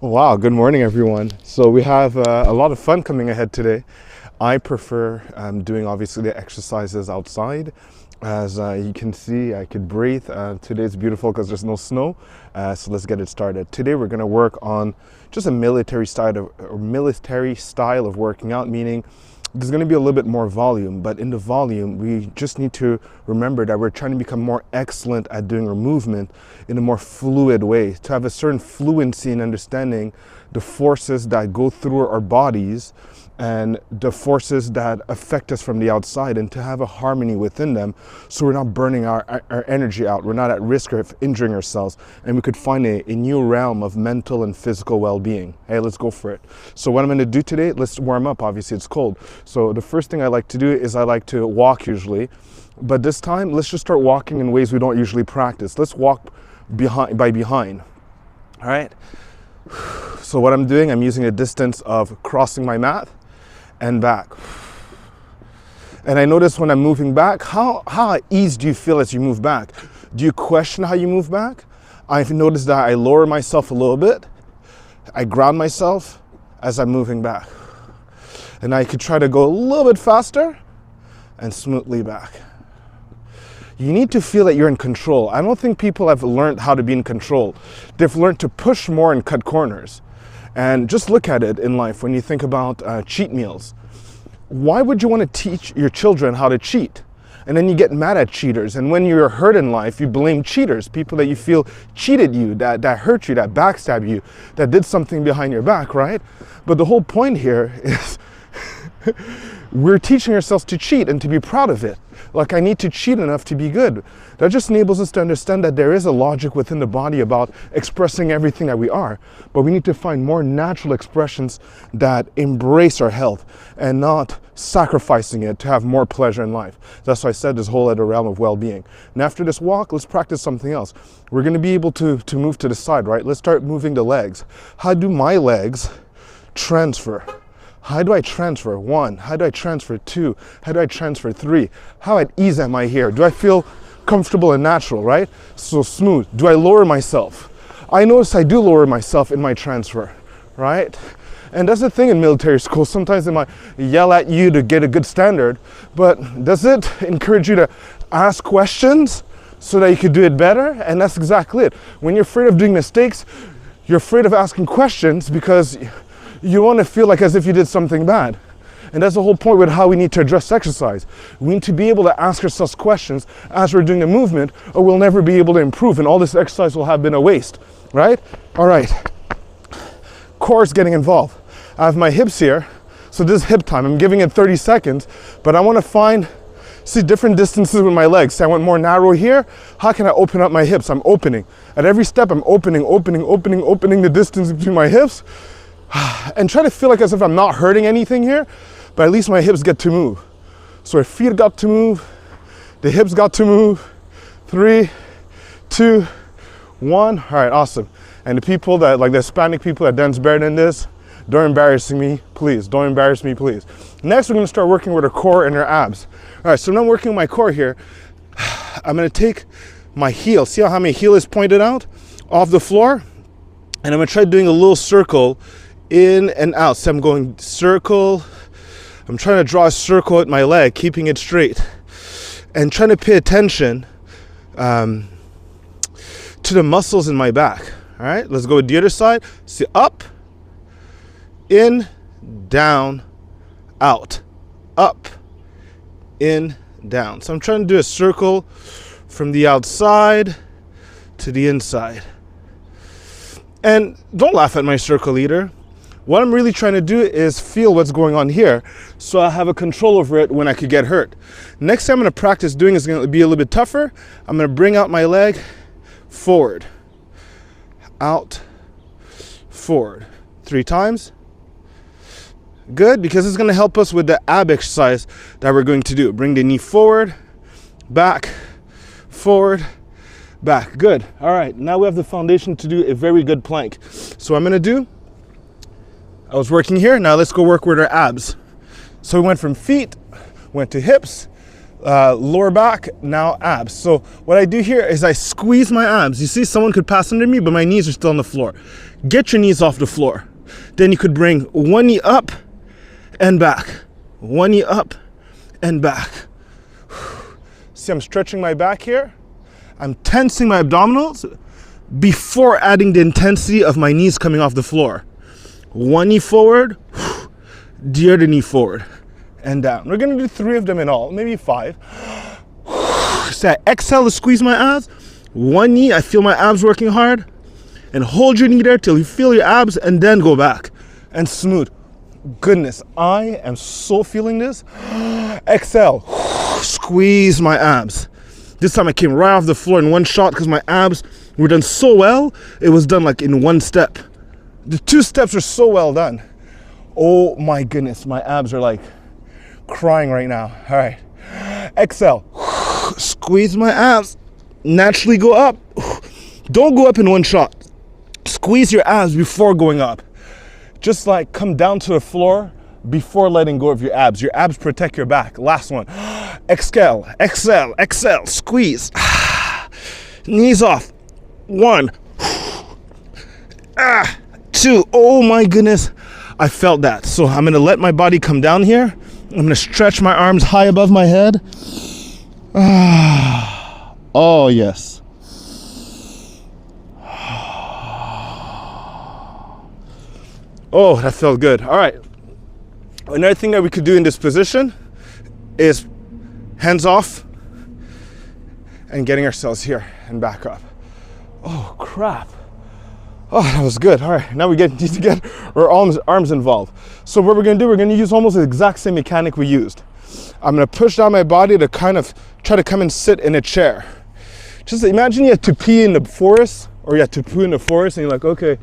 Wow, good morning everyone. So we have a lot of fun coming ahead today. I prefer doing obviously the exercises outside. As you can see, I could breathe. Today's beautiful because there's no snow. So let's get it started. Today we're going to work on just a military style of working out, meaning there's going to be a little bit more volume, but in the volume, we just need to remember that we're trying to become more excellent at doing our movement in a more fluid way, to have a certain fluency in understanding the forces that go through our bodies and the forces that affect us from the outside, and to have a harmony within them so we're not burning our energy out, we're not at risk of injuring ourselves, and we could find a new realm of mental and physical well-being. Hey, let's go for it. So what I'm going to do today, let's warm up. Obviously it's cold, so the first thing I like to do is I like to walk usually, but this time let's just start walking in ways we don't usually practice. Let's walk behind. All right, so what I'm doing, I'm using a distance of crossing my mat and back. And I notice when I'm moving back, how at ease do you feel as you move back? Do you question how you move back? I've noticed that I lower myself a little bit. I ground myself as I'm moving back. And I could try to go a little bit faster and smoothly back. You need to feel that you're in control. I don't think people have learned how to be in control. They've learned to push more and cut corners. And just look at it in life when you think about cheat meals. Why would you want to teach your children how to cheat? And then you get mad at cheaters. And when you're hurt in life, you blame cheaters, people that you feel cheated you, that hurt you, that backstabbed you, that did something behind your back, right? But the whole point here is we're teaching ourselves to cheat and to be proud of it. Like, I need to cheat enough to be good. That just enables us to understand that there is a logic within the body about expressing everything that we are, but we need to find more natural expressions that embrace our health and not sacrificing it to have more pleasure in life. That's why I said this whole other realm of well-being. And after this walk, let's practice something else. We're going to be able to move to the side, right? Let's start moving the legs. How do my legs transfer? How do I transfer? 1, how do I transfer? 2, how do I transfer? 3, how at ease am I here? Do I feel comfortable and natural, right? So smooth. Do I lower myself? I notice I do lower myself in my transfer, right? And that's the thing in military school. Sometimes they might yell at you to get a good standard, but does it encourage you to ask questions so that you could do it better? And that's exactly it. When you're afraid of doing mistakes, you're afraid of asking questions because you want to feel like as if you did something bad. And that's the whole point with how we need to address exercise. We need to be able to ask ourselves questions as we're doing the movement, or we'll never be able to improve, and all this exercise will have been a waste, right? All right, core is getting involved. I have my hips here, so this is hip time. I'm giving it 30 seconds, but I want to see different distances with my legs. So I went more narrow here. How can I open up my hips? I'm opening. At every step, I'm opening the distance between my hips, and try to feel like as if I'm not hurting anything here, but at least my hips get to move. So our feet got to move, the hips got to move. 3, 2, 1. All right, awesome. And the people that, like the Hispanic people that dance better than this, don't embarrass me, please. Don't embarrass me, please. Next, we're gonna start working with our core and our abs. All right, so now I'm working with my core here. I'm gonna take my heel, see how my heel is pointed out off the floor? And I'm gonna try doing a little circle in and out. So I'm going circle. I'm trying to draw a circle at my leg, keeping it straight, and trying to pay attention to the muscles in my back. All right, let's go with the other side. See, up, in, down, out, up, in, down. So I'm trying to do a circle from the outside to the inside. And don't laugh at my circle either. What I'm really trying to do is feel what's going on here, so I have a control over it when I could get hurt. Next time I'm going to practice doing is going to be a little bit tougher. I'm going to bring out my leg, forward, out, forward. 3 times. Good, because it's going to help us with the ab exercise that we're going to do. Bring the knee forward, back, forward, back. Good. All right, now we have the foundation to do a very good plank. So what I'm going to do, I was working here, now let's go work with our abs. So we went from feet, went to hips, lower back, now abs. So what I do here is I squeeze my abs. You see, someone could pass under me, but my knees are still on the floor. Get your knees off the floor. Then you could bring one knee up and back. One knee up and back. See, I'm stretching my back here. I'm tensing my abdominals before adding the intensity of my knees coming off the floor. One knee forward, the other knee forward, and down. We're gonna do 3 of them in all, maybe 5. So I exhale to squeeze my abs. One knee, I feel my abs working hard. And hold your knee there till you feel your abs, and then go back and smooth. Goodness, I am so feeling this. Exhale, squeeze my abs. This time I came right off the floor in one shot because my abs were done so well. It was done like in one step. The 2 steps are so well done. Oh my goodness, my abs are like crying right now. All right, exhale, squeeze my abs. Naturally go up. Don't go up in one shot. Squeeze your abs before going up. Just like come down to the floor before letting go of your abs. Your abs protect your back. Last one. Exhale, exhale, exhale, squeeze. Knees off. 1. 2. Oh my goodness. I felt that. So I'm gonna let my body come down here. I'm gonna stretch my arms high above my head. Oh yes. Oh, that felt good. All right. Another thing that we could do in this position is hands off and getting ourselves here and back up. Oh, crap. Oh, that was good. All right, now we need to get our arms involved. So what we're gonna do, we're gonna use almost the exact same mechanic we used. I'm gonna push down my body to kind of try to come and sit in a chair. Just imagine you had to pee in the forest, or you had to poo in the forest, and you're like, okay,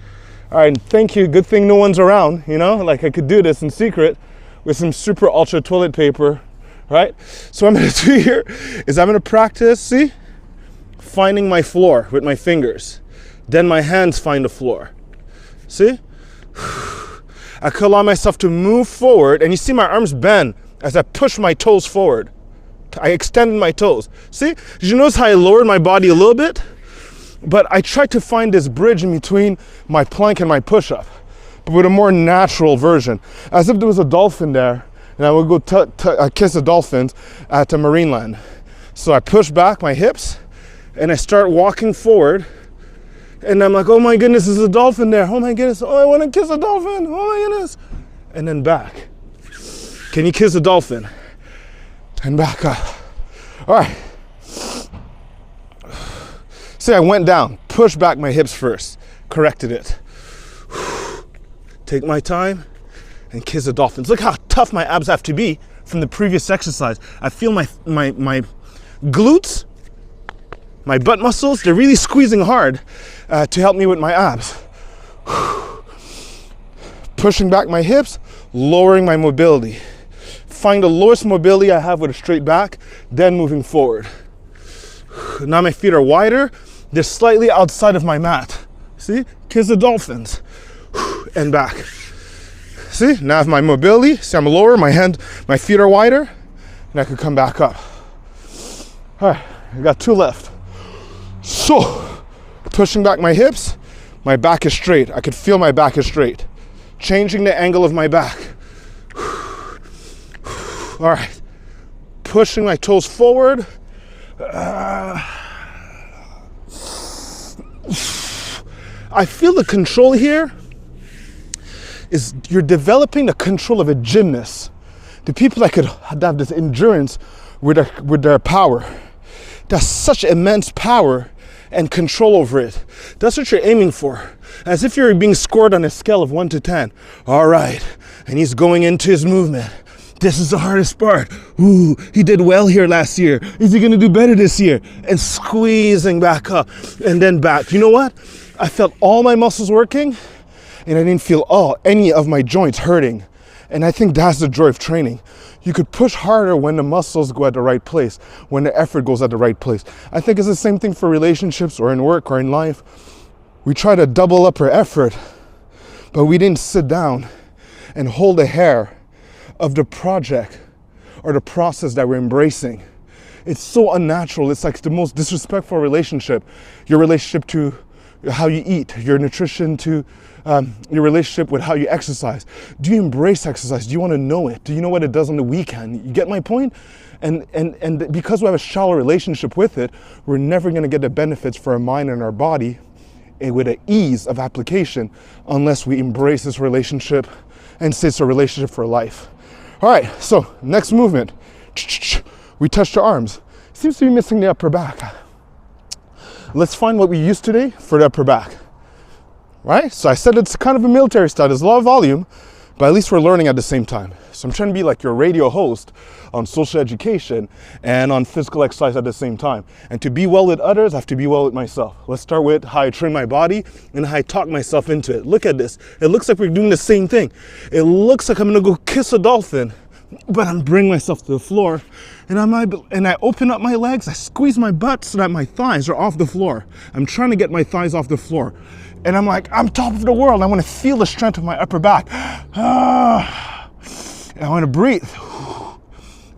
all right, thank you, good thing no one's around, you know? Like I could do this in secret with some super ultra toilet paper, right? So what I'm gonna do here is I'm gonna practice, see? Finding my floor with my fingers. Then my hands find the floor. See? I could allow myself to move forward, and you see my arms bend as I push my toes forward. I extended my toes. See? Did you notice how I lowered my body a little bit? But I tried to find this bridge in between my plank and my push-up, but with a more natural version, as if there was a dolphin there, and I would go kiss the dolphins at a marine land. So I push back my hips, and I start walking forward, and I'm like, oh my goodness, there's a dolphin there. Oh my goodness, oh, I want to kiss a dolphin. Oh my goodness. And then back. Can you kiss a dolphin? And back up. All right. See, I went down, pushed back my hips first, corrected it. Take my time and kiss the dolphins. Look how tough my abs have to be from the previous exercise. I feel my glutes, my butt muscles, they're really squeezing hard to help me with my abs. Pushing back my hips, lowering my mobility. Find the lowest mobility I have with a straight back, then moving forward. Now my feet are wider. They're slightly outside of my mat. See? Kiss the dolphins. And back. See? Now I have my mobility. See, I'm lower. My feet are wider. And I can come back up. All right. I got 2 left. So, pushing back my hips. My back is straight. I could feel my back is straight. Changing the angle of my back. All right. Pushing my toes forward. I feel the control here is you're developing the control of a gymnast. The people that could have this endurance with their power. That's such immense power and control over it. That's what you're aiming for. As if you're being scored on a scale of 1 to 10. All right, and he's going into his movement. This is the hardest part. Ooh, he did well here last year. Is he gonna do better this year? And squeezing back up and then back. You know what? I felt all my muscles working and I didn't feel any of my joints hurting. And I think that's the joy of training. You could push harder when the muscles go at the right place, when the effort goes at the right place. I think it's the same thing for relationships or in work or in life. We try to double up our effort, but we didn't sit down and hold the hair of the project or the process that we're embracing. It's so unnatural. It's like the most disrespectful relationship. Your relationship to how you eat, your nutrition to your relationship with how you exercise. Do you embrace exercise? Do you want to know it? Do you know what it does on the weekend? You get my point? And because we have a shallow relationship with it, we're never going to get the benefits for our mind and our body with an ease of application unless we embrace this relationship and say it's a relationship for life. All right, so next movement. We touched our arms. Seems to be missing the upper back. Let's find what we used today for the upper back. Right? So I said it's kind of a military style. There's a lot of volume, but at least we're learning at the same time. So I'm trying to be like your radio host on social education and on physical exercise at the same time. And to be well with others, I have to be well with myself. Let's start with how I train my body and how I talk myself into it. Look at this. It looks like we're doing the same thing. It looks like I'm gonna go kiss a dolphin, but I'm bringing myself to the floor and I open up my legs, I squeeze my butt so that my thighs are off the floor. I'm trying to get my thighs off the floor. And I'm like, I'm top of the world. I want to feel the strength of my upper back. And I want to breathe.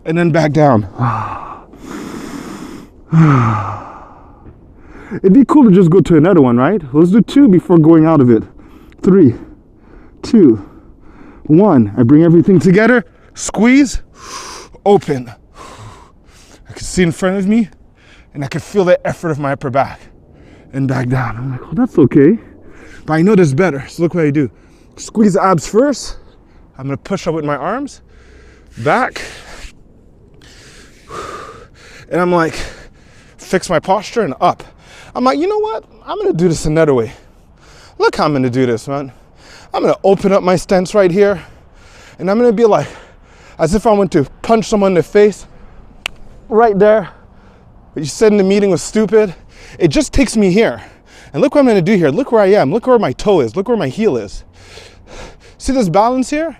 And then back down. It'd be cool to just go to another one, right? Let's do 2 before going out of it. 3, 2, 1. I bring everything together. Squeeze. Open. I can see in front of me. And I can feel the effort of my upper back. And back down. I'm like, well, that's okay. But I know there's better. So look what I do. Squeeze the abs first. I'm going to push up with my arms. Back. And I'm like, fix my posture and up. I'm like, you know what? I'm going to do this another way. Look how I'm going to do this, man. I'm going to open up my stance right here. And I'm going to be like, as if I went to punch someone in the face. Right there. What you said in the meeting was stupid. It just takes me here. And look what I'm going to do here. Look where I am. Look where my toe is. Look where my heel is. See this balance here?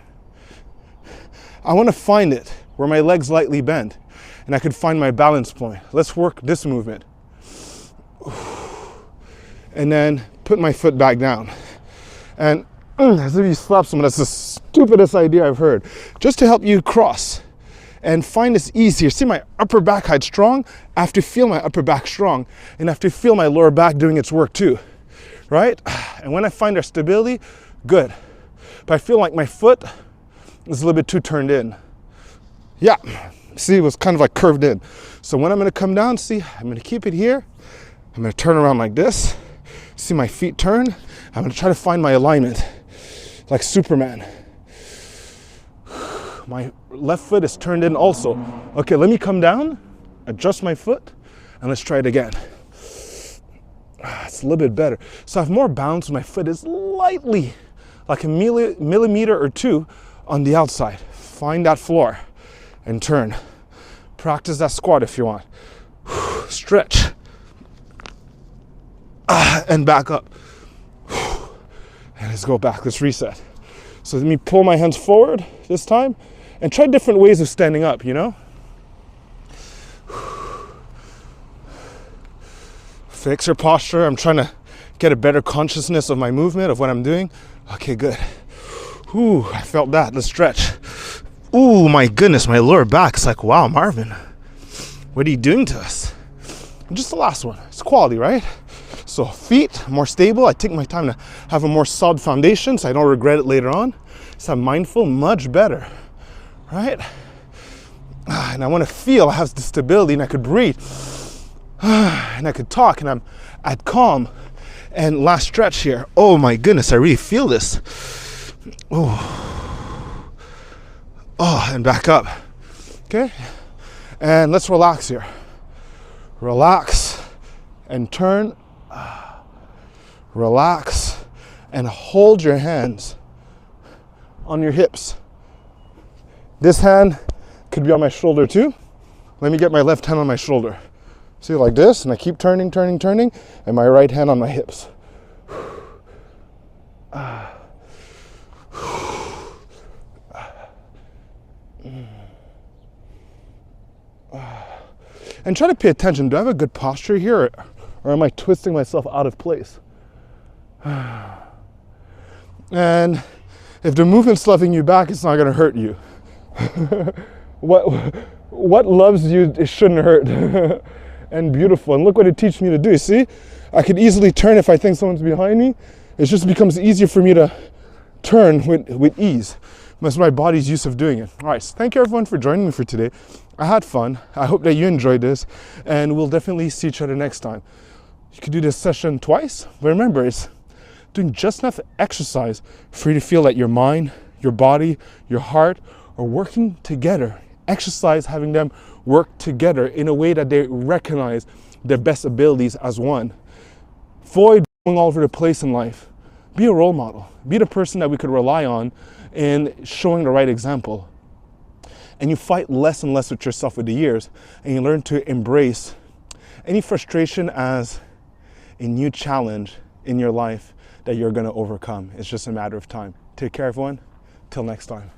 I want to find it where my legs lightly bend. And I could find my balance point. Let's work this movement. And then put my foot back down. And as if you slap someone, that's the stupidest idea I've heard. Just to help you cross and find this easier. See my upper back height strong? I have to feel my upper back strong and I have to feel my lower back doing its work too, right? And when I find our stability, good. But I feel like my foot is a little bit too turned in. Yeah, see, it was kind of like curved in. So when I'm gonna come down, see, I'm gonna keep it here. I'm gonna turn around like this. See my feet turn. I'm gonna try to find my alignment like Superman. My left foot is turned in also. Okay, let me come down, adjust my foot, and let's try it again. It's a little bit better. So I have more balance. My foot is lightly, like a millimeter or 2 on the outside. Find that floor and turn. Practice that squat if you want. Stretch. And back up. And let's go back. Let's reset. So let me pull my hands forward this time. And try different ways of standing up, you know? Fix your posture. I'm trying to get a better consciousness of my movement, of what I'm doing. Okay, good. Ooh, I felt that. Let's stretch. Ooh, my goodness, my lower back's like, wow, Marvin, what are you doing to us? And just the last one. It's quality, right? So feet, more stable. I take my time to have a more solid foundation so I don't regret it later on. So I'm mindful, much better. Right? And I want to feel I have the stability and I could breathe and I could talk and I'm at calm. And last stretch here. Oh my goodness, I really feel this. Oh, and back up. Okay? And let's relax here. Relax and turn. Relax and hold your hands on your hips. This hand could be on my shoulder too. Let me get my left hand on my shoulder. See, like this, and I keep turning, and my right hand on my hips. And try to pay attention. Do I have a good posture here, or am I twisting myself out of place? And if the movement's sloughing you back, it's not going to hurt you. what loves you, it shouldn't hurt. And beautiful. And look what it teaches me to do. See, I could easily turn if I think someone's behind me. It just becomes easier for me to turn with ease. That's my body's use of doing it. All right, so thank you everyone for joining me for today. I had fun. I hope that you enjoyed this, and we'll definitely see each other next time. You could do this session twice, but remember, it's doing just enough exercise for you to feel that your mind, your body, your heart are working together. Exercise, having them work together in a way that they recognize their best abilities as one. Avoid going all over the place in life. Be a role model. Be the person that we could rely on in showing the right example. And you fight less and less with yourself with the years, and you learn to embrace any frustration as a new challenge in your life that you're going to overcome. It's just a matter of time. Take care, everyone. Till next time.